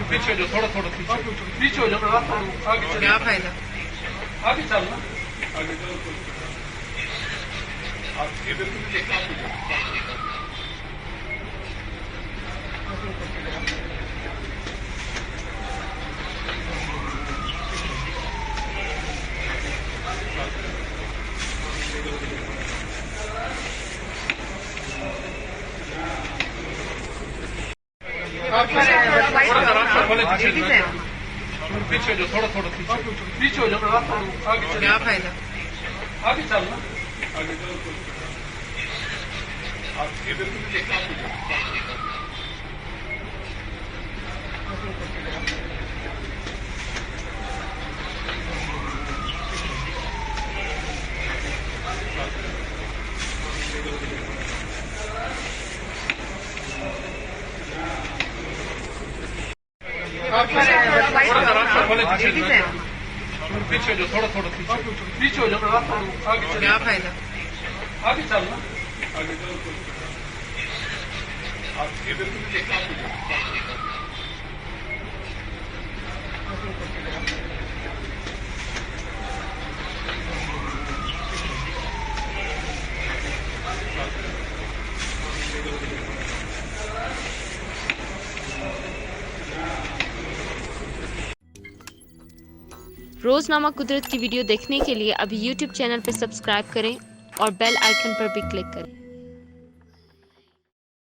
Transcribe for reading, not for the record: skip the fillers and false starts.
पीछे जो थोड़ा थोड़ा पीछे हो जाओ, आगे क्या फायदा? आगे चलना, आगे आप इधर पीछे जो थोड़ा थोड़ा पीछे हो जाओ, आगे क्या फायदा? आगे चलना, आगे आप इधर पीछे जो थोड़ा थोड़ा पीछे हो जाओ, आगे क्या फायदा? आगे चलना, आगे आप इधर रोज़नामा कुदरत की वीडियो देखने के लिए अभी YouTube चैनल पर सब्सक्राइब करें और बेल आइकन पर भी क्लिक करें।